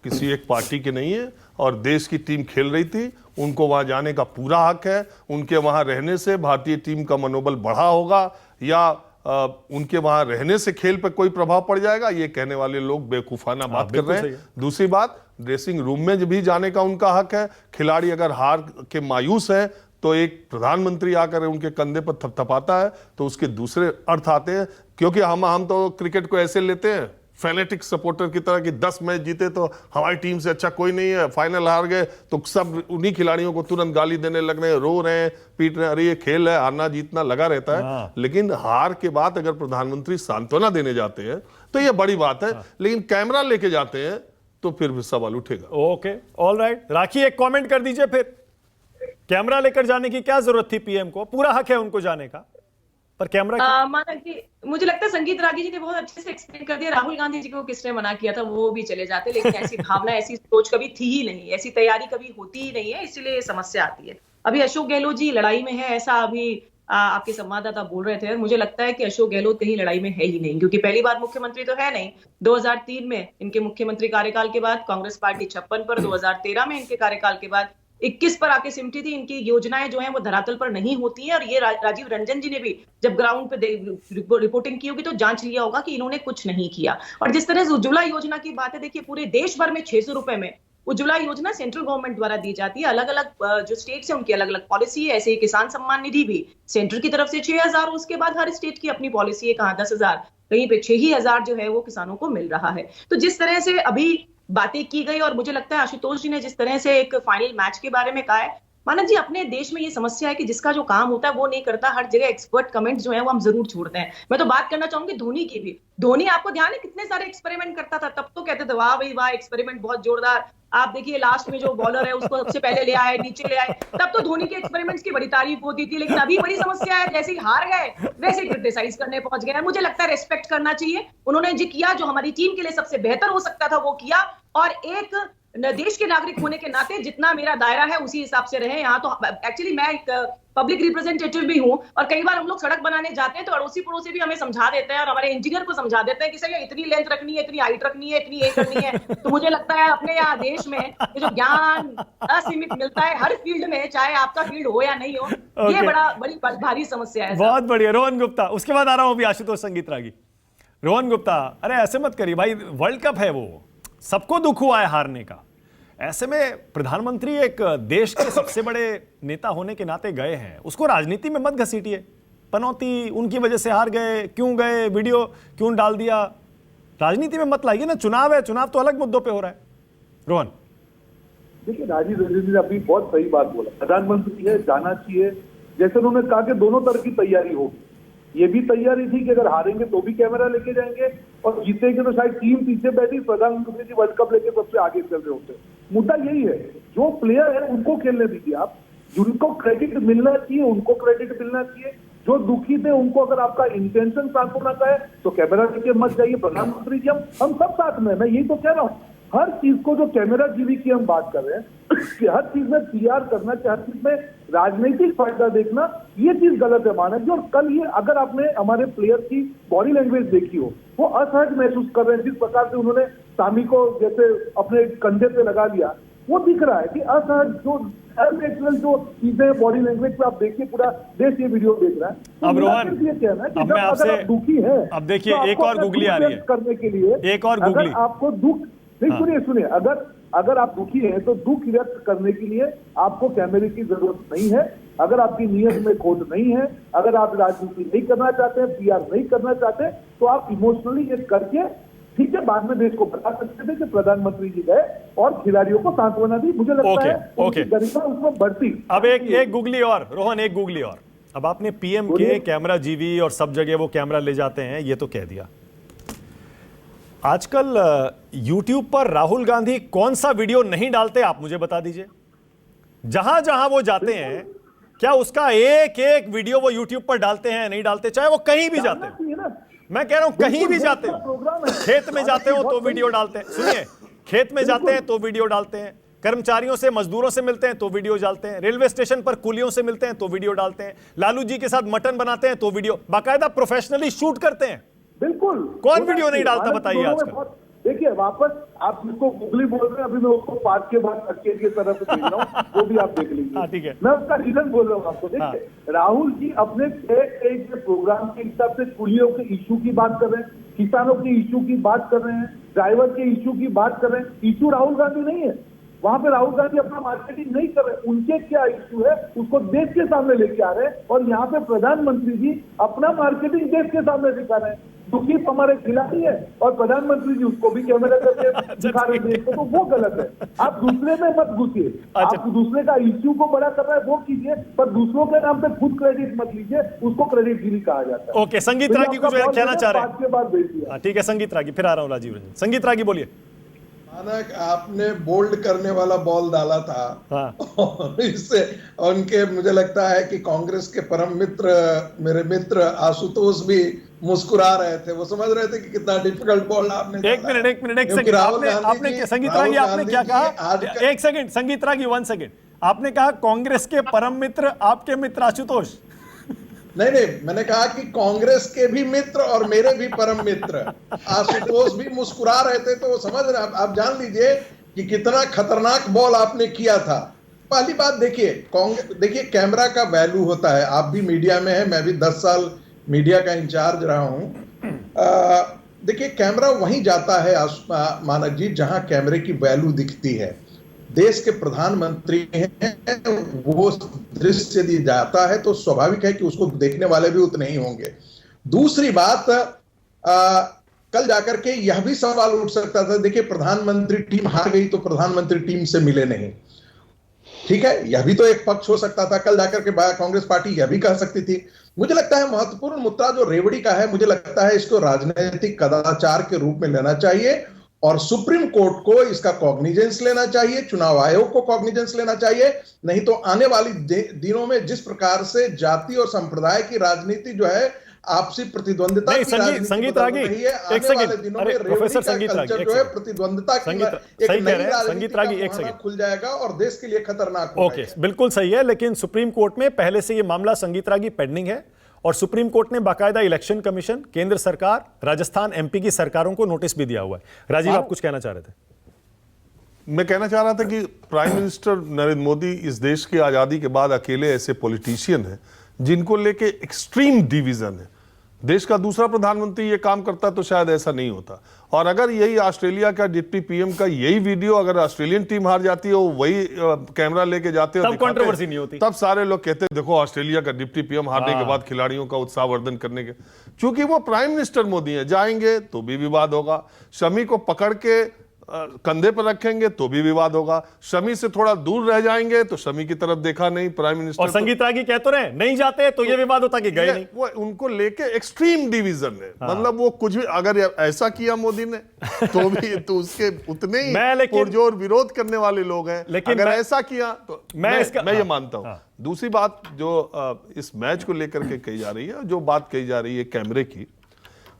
किसी एक पार्टी के नहीं है, और देश की टीम खेल रही थी, उनको वहां जाने का पूरा हक है। उनके वहां रहने से भारतीय टीम का मनोबल बढ़ा होगा या उनके वहां रहने से खेल पर कोई प्रभाव पड़ जाएगा, ये कहने वाले लोग बेवकूफाना बात कर रहे हैं। दूसरी बात, ड्रेसिंग रूम में भी जाने का उनका हक है। खिलाड़ी अगर हार के मायूस है तो एक प्रधानमंत्री आकर उनके कंधे पर थपथपाता है तो उसके दूसरे अर्थ आते हैं। क्योंकि हम तो क्रिकेट को ऐसे लेते हैं फैनेटिक सपोर्टर की तरह कि 10 मैच जीते तो हमारी टीम से अच्छा कोई नहीं है, फाइनल हार गए तो सब उन्हीं खिलाड़ियों को तुरंत गाली देने लग रहे हैं, रो रहे हैं, पीट रहे हैं। अरे ये खेल है, हारना जीतना लगा रहता है। लेकिन हार के बाद अगर प्रधानमंत्री सांत्वना देने जाते हैं तो ये बड़ी बात है, लेकिन कैमरा लेके जाते हैं तो फिर भी सवाल उठेगा। Okay, all right. राखी, एक कॉमेंट कर दीजिए फिर, कैमरा लेकर जाने की क्या जरूरत थी? पीएम को पूरा हक है उनको जाने का, पर कैमरा माना कि मुझे लगता है संगीत रागी जी ने बहुत अच्छे से एक्सप्लेन कर दिया। राहुल गांधी जी को किसने मना किया था, वो भी चले जाते, लेकिन ऐसी भावना, ऐसी सोच कभी थी ही नहीं, ऐसी तैयारी कभी होती ही नहीं है, इसीलिए ये समस्या आती है। अभी अशोक गहलोत जी लड़ाई में है, ऐसा अभी आपके संवाददाता बोल रहे थे। मुझे लगता है कि अशोक गहलोत कहीं लड़ाई में है ही नहीं, क्योंकि पहली बार मुख्यमंत्री तो है नहीं। 2003 में इनके मुख्यमंत्री कार्यकाल के बाद कांग्रेस पार्टी 56 पर, 2013 में इनके कार्यकाल के बाद 21 पर आके सिमटी थी। इनकी योजनाएं जो हैं वो धरातल पर नहीं होती हैं, और ये राजीव रंजन जी ने भी जब ग्राउंड पे रिपोर्टिंग की होगी तो जांच लिया होगा कि इन्होंने कुछ नहीं किया। और जिस तरह से उज्ज्वला योजना की बात है, देखिए पूरे देश भर में 600 रुपए में उज्ज्वला योजना सेंट्रल गवर्नमेंट द्वारा दी जाती है। अलग अलग जो स्टेट्स है उनकी अलग अलग पॉलिसी है। ऐसे ही किसान सम्मान निधि भी सेंटर की तरफ से 6,000, उसके बाद हर स्टेट की अपनी पॉलिसी है, कहाँ 10,000, कहीं पे 6,000 जो है वो किसानों को मिल रहा है। तो जिस तरह से अभी बातें की गई, और मुझे लगता है आशुतोष जी ने जिस तरह से एक फाइनल मैच के बारे में कहा है, मानक जी अपने देश में ये समस्या है कि जिसका जो काम होता है वो नहीं करता, हर जगह एक्सपर्ट कमेंट्स जो है वो हम जरूर छोड़ते हैं। मैं तो बात करना चाहूंगी धोनी की भी। धोनी, आपको ध्यान है कितने सारे एक्सपेरिमेंट करता था, तब तो कहते थे वाह भाई वाह, एक्सपेरिमेंट बहुत जोरदार। आप देखिए लास्ट में जो बॉलर है उसको सबसे पहले ले आए, नीचे ले आए, तब तो धोनी के एक्सपेरिमेंट्स की बड़ी तारीफ होती थी। लेकिन अभी बड़ी समस्या है, जैसे ही हार गए वैसे क्रिटिसाइज करने पहुंच गए। मुझे लगता है रेस्पेक्ट करना चाहिए। उन्होंने जो किया, जो हमारी टीम के लिए सबसे बेहतर हो सकता था वो किया, और एक देश के नागरिक होने के नाते जितना मेरा दायरा है उसी हिसाब से रहे। यहाँ तो एक्चुअली मैं एक पब्लिक रिप्रेजेंटेटिव भी हूँ, और कई बार हम लोग सड़क बनाने जाते हैं तो अड़ोसी पड़ोसी भी हमें समझा देते हैं, और हमारे इंजीनियर को समझा देते हैं कि सर इतनी लेंथ रखनी है, इतनी हाइट रखनी है, इतनी ये करनी है। तो मुझे लगता है अपने यहाँ देश में ये जो ज्ञान असीमित मिलता है हर फील्ड में, चाहे आपका फील्ड हो या नहीं हो, ये बड़ी भारी समस्या है। बहुत बढ़िया, रोहन गुप्ता। उसके बाद आ रहा हूं अभी आशुतोष संगीत रागी। रोहन गुप्ता, अरे ऐसे मत करिए भाई, वर्ल्ड कप है, वो सबको दुख हुआ है हारने का। ऐसे में प्रधानमंत्री एक देश के सबसे बड़े नेता होने के नाते गए हैं, उसको राजनीति में मत घसीटिए। पनौती उनकी वजह से हार गए, क्यों गए, वीडियो क्यों डाल दिया, राजनीति में मत लाइए ना। चुनाव है, चुनाव तो अलग मुद्दों पे हो रहा है। रोहन, देखिए राजीव रंजन ने अभी बहुत सही बात बोला, प्रधानमंत्री है, जाना चाहिए। जैसे उन्होंने कहा कि दोनों तरह की तैयारी होगी, ये भी तैयारी थी कि अगर हारेंगे तो भी कैमरा लेके जाएंगे, और जीतेंगे तो शायद टीम पीछे बैठी, प्रधानमंत्री जी वर्ल्ड कप लेके सबसे आगे चल रहे होते। मुद्दा यही है, जो प्लेयर है उनको खेलने दीजिए आप, जिनको क्रेडिट मिलना चाहिए उनको क्रेडिट मिलना चाहिए। जो दुखी थे उनको अगर आपका इंटेंशन सांत्वना का है तो कैमरा लेके मत जाइए। प्रधानमंत्री जी हम सब साथ में, मैं यही तो कह रहा हूँ, हर चीज को जो कैमरा जीवी की हम बात कर रहे हैं कि हर चीज में पीआर करना, हर चीज में राजनीतिक फायदा देखना, ये चीज गलत है मानक जी। और कल ये अगर आपने हमारे प्लेयर की बॉडी लैंग्वेज देखी हो, वो असहज महसूस कर रहे हैं, जिस प्रकार से उन्होंने सामी को जैसे अपने कंधे पे लगा लिया, वो दिख रहा है कि असहज जो अननेचुरल जो चीजें बॉडी लैंग्वेज पे आप देखिए, पूरा देश ये वीडियो देख रहा है। तो अब मेरा रोहन, सिर्फ ये कहना है कि अब जब मैं अगर आपसे- आप दुखी हैं, अब देखिए, तो एक आपको और अपना गुगली दुख आ रही है। व्यक्त करने के लिए, एक और गुगली। अगर आपको दुख नहीं, सुनिए, अगर आप दुखी हैं तो दुख व्यक्त करने के लिए आपको कैमरे की जरूरत नहीं है। अगर आपकी नीयत में खोट नहीं है, अगर आप राजनीति नहीं करना चाहते हैं, पीआर नहीं करना चाहते, तो आप इमोशनली ये करके ठीक है, बाद में देश को बता सकते थे कि प्रधानमंत्री जी गए और खिलाड़ियों को सांत्वना दी। मुझे लगता ओके, है उनकी ओके। गरिमा उसमें बढ़ती। अब एक गुगली और, रोहन एक गुगली और। अब आपने पीएम के बोलिए। कैमरा जीवी और सब जगह वो कैमरा ले जाते हैं, ये तो कह दिया। आजकल YouTube पर राहुल गांधी कौन सा वीडियो नहीं डालते, आप मुझे बता दीजिए। जहां जहां वो जाते हैं, क्या उसका एक एक वीडियो वो YouTube पर डालते हैं, नहीं डालते? चाहे वो कहीं भी जाते हैं, मैं कह रहा हूं कहीं भी जाते हो, खेत में जाते हो तो वीडियो डालते हैं। सुनिए, खेत में जाते हैं तो वीडियो डालते हैं, कर्मचारियों से, मजदूरों से मिलते हैं तो वीडियो डालते हैं, रेलवे स्टेशन पर कुलियों से मिलते हैं तो वीडियो डालते हैं, लालू जी के साथ मटन बनाते हैं तो वीडियो, बाकायदा प्रोफेशनली शूट करते हैं। बिल्कुल। कौन वीडियो नहीं डालता, बताइए आजकल? देखिए, वापस आप जिसको गुगली बोल रहे हैं, अभी मैं उसको पार्ट के बाद अटके की तरफ भेज रहा हूँ, वो भी आप देख लीजिए। हाँ, ठीक है। मैं उसका रीजन बोल रहा हूँ आपको। देखिए, राहुल जी अपने एक प्रोग्राम के हिसाब से कुलियों के इशू की बात कर रहे हैं, किसानों के इशू की बात कर रहे हैं, ड्राइवर के इशू की बात कर रहे हैं। इशू राहुल गांधी नहीं है, वहां पे राहुल गांधी अपना मार्केटिंग नहीं कर रहे। उनके क्या इशू है उसको देश के सामने लेके आ रहे हैं, और यहाँ पे प्रधानमंत्री जी अपना मार्केटिंग देश के सामने दिखा रहे हैं। दुखी हमारे खिलाड़ी है और प्रधानमंत्री जी उसको भी कैमरा करके दिखा रहे हैं, तो वो गलत है। आप दूसरे में मत घुसिए। आप दूसरे का इश्यू को बड़ा कर रहा है वो कीजिए, पर दूसरों के नाम पे खुद क्रेडिट मत लीजिए, उसको क्रेडिट गिरी कहा जाता है। ओके, संगीत रागी कुछ कहना चाह रहे हैं? के बाद भेज दिया। ठीक है, संगीत रागी, फिर आ रहा हूं राजीव रंजन। संगीत रागी बोलिए। मानक आपने बोल्ड करने वाला बॉल डाला था। हाँ। और इससे उनके, मुझे लगता है कि कांग्रेस के परम मित्र, मेरे मित्र आशुतोष भी मुस्कुरा रहे थे। वो समझ रहे थे कि कितना डिफिकल्ट बॉल आपने एक मिनट एक सेकंड, आपने संगीत रागी आपने क्या कहा? एक सेकंड संगीत रागी, 1 सेकंड। आपने कहा कांग्रेस के परम मित्र, आपके मित्र आशुतोष? नहीं, मैंने कहा कि कांग्रेस के भी मित्र और मेरे भी परम मित्र आशुतोष भी मुस्कुरा रहे थे। तो वो समझ रहे, आप जान लीजिए कि कितना खतरनाक बॉल आपने किया था। पहली बात देखिए कैमरा का वैल्यू होता है। आप भी मीडिया में है, मैं भी 10 साल मीडिया का इंचार्ज रहा हूं। देखिए, कैमरा वहीं जाता है मानक जी जहां कैमरे की वैल्यू दिखती है। देश के प्रधानमंत्री हैं, वो दृश्य यदि जाता है तो स्वाभाविक है कि उसको देखने वाले भी उतने ही होंगे। दूसरी बात, कल जाकर के यह भी सवाल उठ सकता था, देखिए प्रधानमंत्री टीम हार गई तो प्रधानमंत्री टीम से मिले नहीं। ठीक है, यह भी तो एक पक्ष हो सकता था। कल जाकर के कांग्रेस पार्टी यह भी कह सकती थी। मुझे लगता है महत्वपूर्ण मुद्दा जो रेवड़ी का है, मुझे लगता है इसको राजनीतिक कदाचार के रूप में लेना चाहिए और सुप्रीम कोर्ट को इसका कॉग्निजेंस लेना चाहिए, चुनाव आयोग को कॉग्निजेंस लेना चाहिए। नहीं तो आने वाली दिनों में जिस प्रकार से जाति और संप्रदाय की राजनीति जो है, आपसी प्रतिद्वंदिता की राजनीति संगीत रागी, एक सेकंड, प्रोफेसर संगीत रागी, जो है प्रतिद्वंदिता की एक नई राजनीति खुल जाएगा और देश के लिए खतरनाक होगा। ओके, बिल्कुल सही है, लेकिन सुप्रीम कोर्ट में पहले से ये मामला संगीत रागी पेंडिंग है और सुप्रीम कोर्ट ने बाकायदा इलेक्शन कमीशन, केंद्र सरकार, राजस्थान, एमपी की सरकारों को नोटिस भी दिया हुआ है। राजीव, आप कुछ कहना चाह रहे थे? मैं कहना चाह रहा था कि प्राइम मिनिस्टर नरेंद्र मोदी इस देश की आजादी के बाद अकेले ऐसे पॉलिटिशियन हैं जिनको लेके एक्सट्रीम डिवीजन है। देश का दूसरा प्रधानमंत्री ये काम करता तो शायद ऐसा नहीं होता। और अगर यही ऑस्ट्रेलिया का डिप्टी पीएम का यही वीडियो अगर ऑस्ट्रेलियन टीम हार जाती है, वही कैमरा लेके जाते तब कंट्रोवर्सी नहीं होती, तब सारे लोग कहते देखो ऑस्ट्रेलिया का डिप्टी पीएम हारने के बाद खिलाड़ियों का उत्साहवर्धन करने के। चूंकि वो प्राइम मिनिस्टर मोदी है, जाएंगे तो भी विवाद होगा, शमी को पकड़ के कंधे पर रखेंगे तो भी विवाद होगा, शमी से थोड़ा दूर रह जाएंगे तो शमी की तरफ देखा नहीं प्राइम मिनिस्टर। और संगीत रागी कह तो रहे नहीं जाते तो ये विवाद होता कि गए नहीं। वो उनको लेके एक्सट्रीम डिवीजन है। मतलब वो कुछ भी अगर ऐसा किया मोदी ने तो भी तो उसके उतने ही पुरजोर विरोध करने वाले लोग हैं। लेकिन अगर ऐसा किया तो मैं ये मानता हूं। दूसरी बात जो इस मैच को लेकर के कही जा रही है, जो बात कही जा रही है कैमरे की,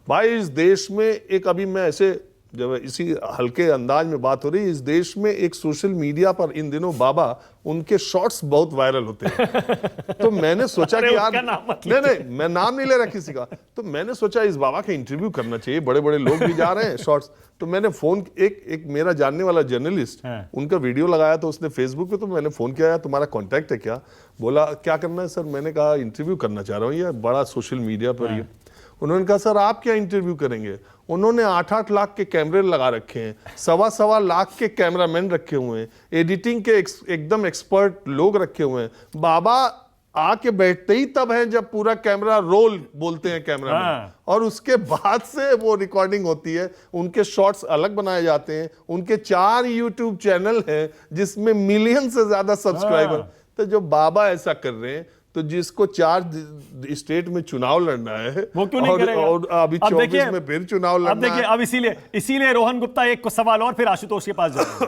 भाई इस देश में एक, अभी मैं ऐसे जब इसी हल्के अंदाज में बात हो रही है, इस देश में एक सोशल मीडिया पर इन दिनों बाबा उनके शॉर्ट्स बहुत वायरल होते हैं। तो मैंने सोचा कि यार नहीं मैं नाम नहीं ले रहा किसी का, तो मैंने सोचा इस बाबा का इंटरव्यू करना चाहिए, बड़े बड़े लोग भी जा रहे हैं शॉर्ट्स। तो मैंने फोन एक मेरा जानने वाला जर्नलिस्ट उनका वीडियो लगाया, तो उसने फेसबुक पे, तो मैंने फोन किया तुम्हारा कॉन्टैक्ट है क्या? बोला क्या करना है सर? मैंने कहा इंटरव्यू करना चाह रहा हूँ, ये बड़ा सोशल मीडिया पर ये। उन्होंने कहा सर आप क्या इंटरव्यू करेंगे? उन्होंने 8-8 लाख के कैमरे लगा रखे हैं, 1.25 लाख के कैमरामैन रखे हुए हैं, एडिटिंग के एकदम एक्सपर्ट लोग रखे हुए हैं। बाबा आके बैठते ही तब है जब पूरा कैमरा रोल बोलते हैं कैमरामैन, और उसके बाद से वो रिकॉर्डिंग होती है। उनके शॉट्स अलग बनाए जाते हैं। उनके 4 यूट्यूब चैनल हैं जिसमें मिलियन से ज्यादा सब्सक्राइबर। तो जो बाबा ऐसा कर रहे हैं, तो जिसको 4 स्टेट में चुनाव लड़ना है वो क्यों नहीं करेगा? और अभी 24 में फिर चुनाव लड़ना है। अब देखिए, अब इसीलिए रोहन गुप्ता एक सवाल और, फिर आशुतोष के पास जाएंगे।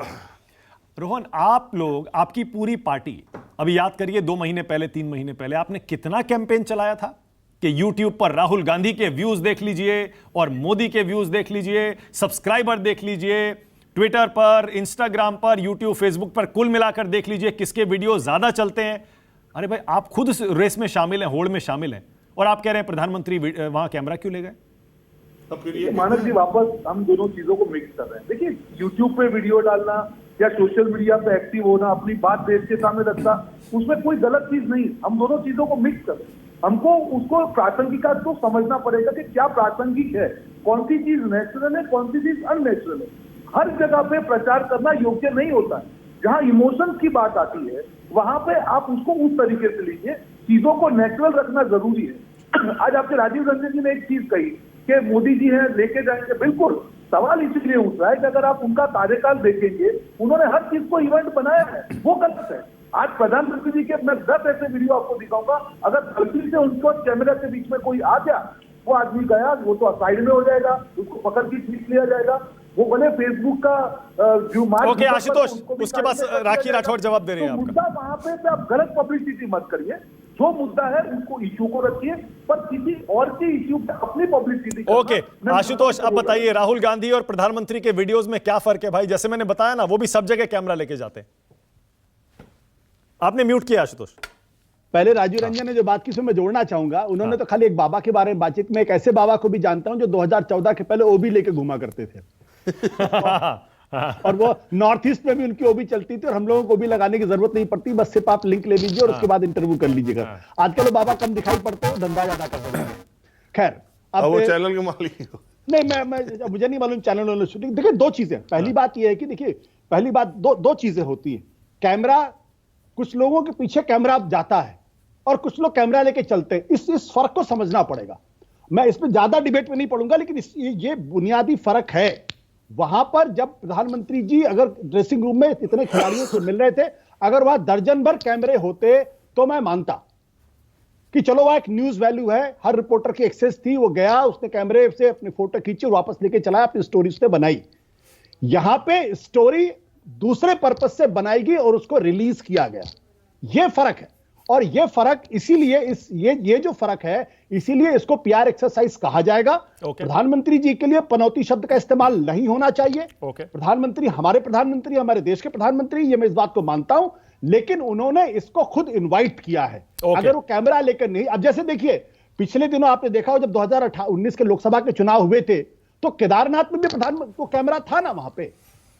रोहन, आप लोग, आपकी पूरी पार्टी, अभी याद करिए 2 महीने पहले, 3 महीने पहले आपने कितना कैंपेन चलाया था कि YouTube पर राहुल गांधी के व्यूज देख लीजिए और मोदी के व्यूज देख लीजिए, सब्सक्राइबर देख लीजिए, ट्विटर पर, इंस्टाग्राम पर, YouTube, फेसबुक पर कुल मिलाकर देख लीजिए किसके वीडियो ज्यादा चलते हैं। अरे भाई, आप खुद इस रेस में शामिल हैं, होड़ में शामिल हैं, और आप कह रहे हैं प्रधानमंत्री वहां कैमरा क्यों ले गए? मानव जी, वापस हम दोनों चीजों को मिक्स कर रहे हैं। देखिए, यूट्यूब पे वीडियो डालना या सोशल मीडिया पे एक्टिव होना, अपनी बात देश के सामने रखना, उसमें कोई गलत चीज नहीं। हम दोनों चीजों को मिक्स कर रहे हैं। हमको उसको प्रासंगिकता को समझना पड़ेगा कि क्या प्रासंगिक है, कौन सी चीज नेचुरल है, कौन सी चीज अननेचुरल है। हर जगह पे प्रचार करना योग्य नहीं होता है। जहां इमोशंस की बात आती है वहां पे आप उसको उस तरीके से लीजिए। चीजों को नेचुरल रखना जरूरी है। आज आपके राजीव रंजन जी ने एक चीज कही कि मोदी जी हैं लेके जाएंगे, बिल्कुल सवाल इसलिए उठ रहा है कि अगर आप उनका कार्यकाल देखेंगे, उन्होंने हर चीज को इवेंट बनाया है, वो गलत है। आज प्रधानमंत्री जी के मैं 10 ऐसे वीडियो आपको दिखाऊंगा, अगर गलती से उनको कैमरा के बीच में कोई आ गया, वो आदमी गया, वो तो साइड में हो जाएगा, उसको पकड़ के खींच लिया जाएगा। वो भले फेसबुक का जो मार्क, ओके आशुतोष, उसके बाद राखी राठौर जवाब दे रहे हैं। मुद्दा वहां पे आप गलत पब्लिसिटी मत करिए। जो मुद्दा है उनको इश्यू को रखिए, पर किसी और के इश्यू पे अपनी पब्लिसिटी। ओके आशुतोष, अब बताइए राहुल गांधी और प्रधानमंत्री के वीडियोस में क्या फर्क है भाई? जैसे मैंने बताया ना, वो भी सब जगह कैमरा लेके जाते हैं। आपने म्यूट किया आशुतोष। पहले राजीव रंजन ने जो बात की, उसमें मैं जोड़ना चाहूंगा। उन्होंने तो खाली एक बाबा के बारे में बातचीत में, एक ऐसे बाबा को भी जानता हूं जो 2014 के पहले ओबी लेके घुमा करते थे। और वो नॉर्थ ईस्ट में भी उनकी ओबी चलती थी, और हम लोगों को भी लगाने की जरूरत नहीं पड़ती, बस सिर्फ आप लिंक ले लीजिए और उसके बाद इंटरव्यू कर लीजिएगा। आजकल वो बाबा कम दिखाई पड़ते हैं, धंधा ज्यादा करते हैं। खैर, अब वो चैनल के मालिक नहीं, मैं मुझे नहीं मालूम चैनल वालों शूटिंग। देखिए, 2 चीजें। पहली बात यह है कि देखिए, पहली बात दो चीजें होती है। कैमरा, कुछ लोगों के पीछे कैमरा जाता है और कुछ लोग कैमरा लेके चलते हैं। इस फर्क को समझना पड़ेगा। मैं इसमें ज्यादा डिबेट में नहीं पढ़ूंगा, लेकिन ये बुनियादी फर्क है। वहां पर जब प्रधानमंत्री जी अगर ड्रेसिंग रूम में इतने खिलाड़ियों से मिल रहे थे, अगर वहां दर्जन भर कैमरे होते तो मैं मानता कि चलो वहां एक न्यूज वैल्यू है, हर रिपोर्टर की एक्सेस थी, वो गया, उसने कैमरे से अपनी फोटो खींची और वापस लेके चला, अपनी स्टोरी उसने बनाई। यहां पे स्टोरी दूसरे पर्पस से बनाई गई और उसको रिलीज किया गया। यह फर्क है। और यह फर्क इसीलिए ये जो फर्क है, इसीलिए इसको पीआर एक्सरसाइज कहा जाएगा। प्रधानमंत्री जी के लिए पनौती शब्द का इस्तेमाल नहीं होना चाहिए। प्रधानमंत्री, हमारे देश के प्रधानमंत्री, ये मैं इस बात को मानता हूं, लेकिन उन्होंने इसको खुद इनवाइट किया है। अगर वो कैमरा लेकर नहीं, अब जैसे देखिए, पिछले दिनों आपने देखा हो जब 2019 के लोकसभा के चुनाव हुए थे, तो केदारनाथ में भी प्रधानमंत्री को कैमरा था ना वहां पे,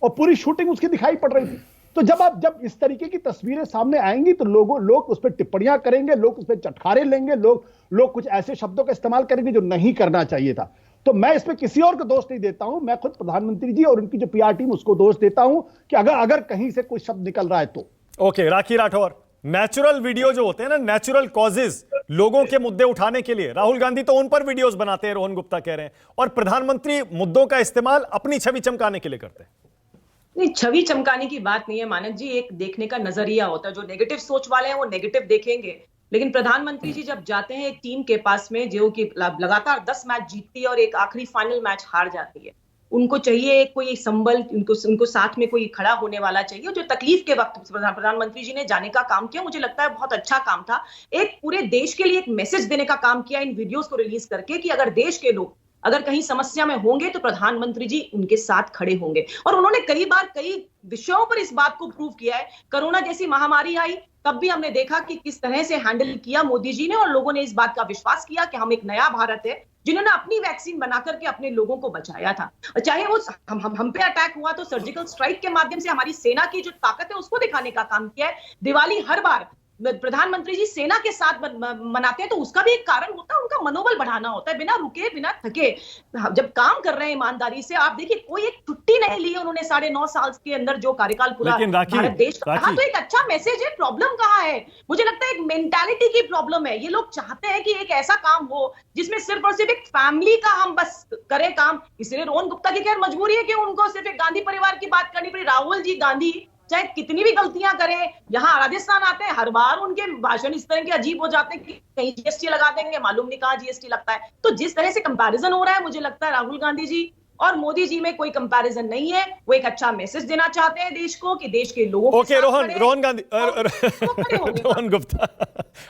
और पूरी शूटिंग उसकी दिखाई पड़ रही थी। तो जब इस तरीके की तस्वीरें सामने आएंगी तो लोग उस पर टिप्पणियां करेंगे, लोग उस पर चटखारे लेंगे, लोग कुछ ऐसे शब्दों का इस्तेमाल करेंगे जो नहीं करना चाहिए था। तो मैं इसमें किसी और को दोष नहीं देता हूं, मैं खुद प्रधानमंत्री जी और उनकी जो पीआर टीम, उसको दोष देता हूं कि अगर कहीं से कोई शब्द निकल रहा है तो। ओके, राखी राठौर, नेचुरल वीडियो जो होते हैं ना, नेचुरल कॉजेज, लोगों के मुद्दे उठाने के लिए, राहुल गांधी तो उन पर वीडियोस बनाते हैं, रोहन गुप्ता कह रहे हैं, और प्रधानमंत्री मुद्दों का इस्तेमाल अपनी छवि चमकाने के लिए करते हैं। नहीं, छवि चमकाने की बात नहीं है मानक जी, एक देखने का नजरिया होता है। जो नेगेटिव सोच वाले हैं वो नेगेटिव देखेंगे, लेकिन प्रधानमंत्री जी जब जाते हैं एक टीम के पास में जो कि लगातार 10 मैच जीतती है और एक आखिरी फाइनल मैच हार जाती है, उनको चाहिए कोई संबल, उनको साथ में कोई खड़ा होने वाला चाहिए। जो तकलीफ के वक्त प्रधानमंत्री जी ने जाने का काम किया, मुझे लगता है बहुत अच्छा काम था। एक पूरे देश के लिए एक मैसेज देने का काम किया इन वीडियोस को रिलीज करके कि अगर देश के लोग अगर कहीं समस्या में होंगे तो प्रधानमंत्री जी उनके साथ खड़े होंगे। और उन्होंने कई बार कई विषयों पर इस बात को प्रूव किया है। कोरोना जैसी महामारी आई तब भी हमने देखा कि किस तरह से हैंडल किया मोदी जी ने, और लोगों ने इस बात का विश्वास किया कि हम एक नया भारत है, जिन्होंने अपनी वैक्सीन बना करके अपने लोगों को बचाया था। चाहे वो हम पे अटैक हुआ तो सर्जिकल स्ट्राइक के माध्यम से हमारी सेना की जो ताकत है उसको दिखाने का काम किया है। दिवाली हर बार प्रधानमंत्री जी सेना के साथ मनाते हैं तो उसका भी एक कारण होता है, उनका मनोबल बढ़ाना होता है, बिना रुके बिना थके जब काम कर रहे हैं ईमानदारी से। आप देखिए कोई एक छुट्टी नहीं ली उन्होंने 9.5 साल के अंदर जो कार्यकाल पूरा भारत देश का रहा, तो एक अच्छा मैसेज है। प्रॉब्लम कहाँ है? मुझे लगता है एक मेंटालिटी की प्रॉब्लम है। ये लोग चाहते हैं कि एक ऐसा काम हो जिसमें सिर्फ और सिर्फ एक फैमिली का हम बस करें काम। इसलिए रोहन गुप्ता की खैर मजबूरी है कि उनको सिर्फ एक गांधी परिवार की बात करनी पड़ी। राहुल जी गांधी चाहे कितनी भी गलतियां करें, यहाँ राजस्थान आते हैं, हर बार उनके भाषण इस तरह के अजीब हो जाते हैं कि कहीं जीएसटी लगा देंगे, मालूम नहीं कहां जीएसटी लगता है। तो जिस तरह से कंपैरिजन हो रहा है, मुझे लगता है राहुल गांधी जी और मोदी जी में कोई कंपैरिजन नहीं है। वो एक अच्छा मैसेज देना चाहते हैं देश को कि देश के लोगों को। ओके रोहन गांधी रोहन गुप्ता,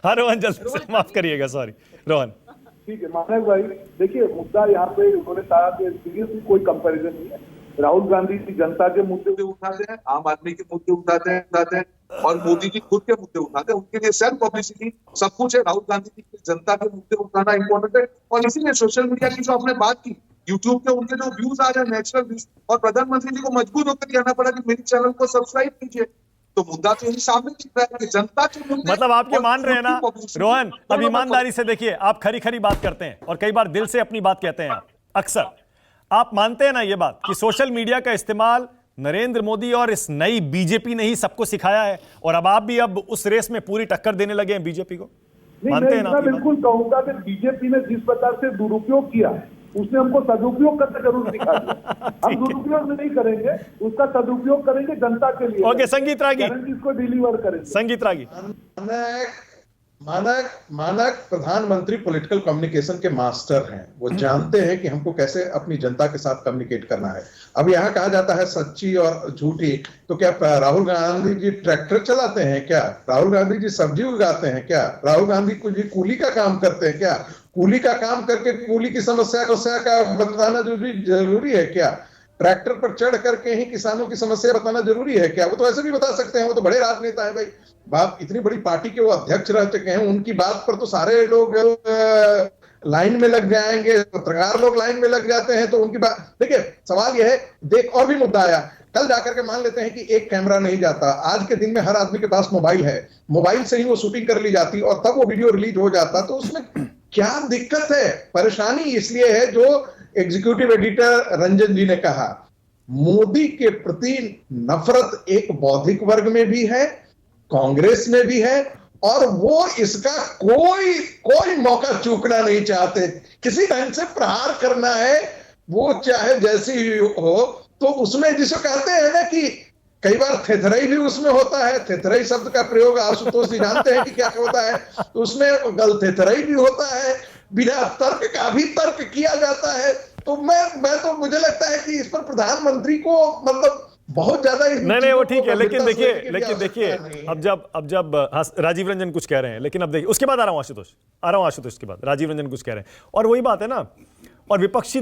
हाँ रोहन जल्दी से माफ करिएगा, सॉरी रोहन। ठीक है मानक भाई, देखिए मुद्दा यहाँ पे उन्होंने कहा कि सीरियसली कोई कंपैरिजन नहीं है। राहुल गांधी जी जनता के मुद्दे उठाते हैं, आम आदमी के मुद्दे उठाते हैं और मोदी जी खुद के मुद्दे उठाते हैं। उनके लिए सेल्फ पब्लिसिटी सब कुछ है। राहुल गांधी जी जनता के मुद्दे उठाना इंपॉर्टेंट है, और इसीलिए सोशल मीडिया की जो आपने बात की, यूट्यूब पे उनके जो व्यूज आ रहे हैं नेचुरल व्यूज, और प्रधानमंत्री जी को मजबूर होकर कहना पड़ा कि मेरे चैनल को सब्सक्राइब कीजिए। तो मुद्दा तो यही सामने दिख रहा है कि जनता के मुद्दे, मतलब आप ये मान रहे हैं ना रोहन, अब ईमानदारी से देखिए, आप खरी खरी बात करते हैं और कई बार दिल से अपनी बात कहते हैं। आप अक्सर आप मानते हैं ना ये बात कि सोशल मीडिया का इस्तेमाल नरेंद्र मोदी और इस नई बीजेपी ने ही सबको सिखाया है, और अब आप भी अब उस रेस में पूरी टक्कर देने लगे हैं बीजेपी को? मानते हैं ना? मैं बिल्कुल कहूंगा कि बीजेपी ने जिस प्रकार से दुरुपयोग किया है, उसने हमको सदुपयोग करना जरूर दिखा दिया। हम दुरुपयोग नहीं करेंगे, उसका सदुपयोग करेंगे जनता के लिए। ओके संगीत रागी, इसको डिलीवर करेंगे। संगीत रागी। मानक प्रधानमंत्री पॉलिटिकल कम्युनिकेशन के मास्टर हैं। वो जानते हैं कि हमको कैसे अपनी जनता के साथ कम्युनिकेट करना है। अब यहाँ कहा जाता है सच्ची और झूठी, तो क्या राहुल गांधी जी ट्रैक्टर चलाते हैं क्या? राहुल गांधी जी सब्जी उगाते हैं क्या? राहुल गांधी जी कूली का काम करते हैं क्या? कूली का काम करके कूली की समस्या का बताना जरूरी है क्या? ट्रैक्टर पर चढ़ करके ही किसानों की समस्या बताना जरूरी है क्या? वो तो ऐसे भी बता सकते हैं, वो तो बड़े राजनेता है भाई। बाप इतनी बड़ी पार्टी के वो अध्यक्ष रह चुके हैं, उनकी बात पर तो सारे लोग लाइन में लग जाएंगे, पत्रकार लोग लाइन में लग जाते हैं, तो उनकी बात। देखिए सवाल यह है, देख और भी मुद्दा आया, कल जाकर के मान लेते हैं कि एक कैमरा नहीं जाता, आज के दिन में हर आदमी के पास मोबाइल है, मोबाइल से ही वो शूटिंग कर ली जाती और तब वो वीडियो रिलीज हो जाता, तो उसमें क्या दिक्कत है? परेशानी इसलिए है जो एग्जीक्यूटिव एडिटर रंजन जी ने कहा, मोदी के प्रति नफरत एक बौद्धिक वर्ग में भी है, कांग्रेस में भी है, और वो इसका कोई मौका चूकना नहीं चाहते। किसी ढंग से प्रहार करना है, वो चाहे जैसी हो, तो उसमें जिसे कहते हैं ना कि कई बार थेथराई भी उसमें होता है। थेथराई शब्द का प्रयोग आशुतोष जी जानते हैं कि क्या होता है, तो उसमें गल थेथराई भी होता है, बिना तर्क का भी तर्क किया जाता है। तो मैं तो मुझे लगता है कि इस पर प्रधानमंत्री को मतलब बहुत ज्यादा नहीं वो ठीक है, लेकिन देखिए अब जब हाँ, राजीव रंजन कुछ कह रहे हैं, लेकिन अब देखिए उसके बाद आ रहा हूं आशुतोष के बाद राजीव रंजन कुछ कह रहे हैं, और वही बात है ना, और विपक्षी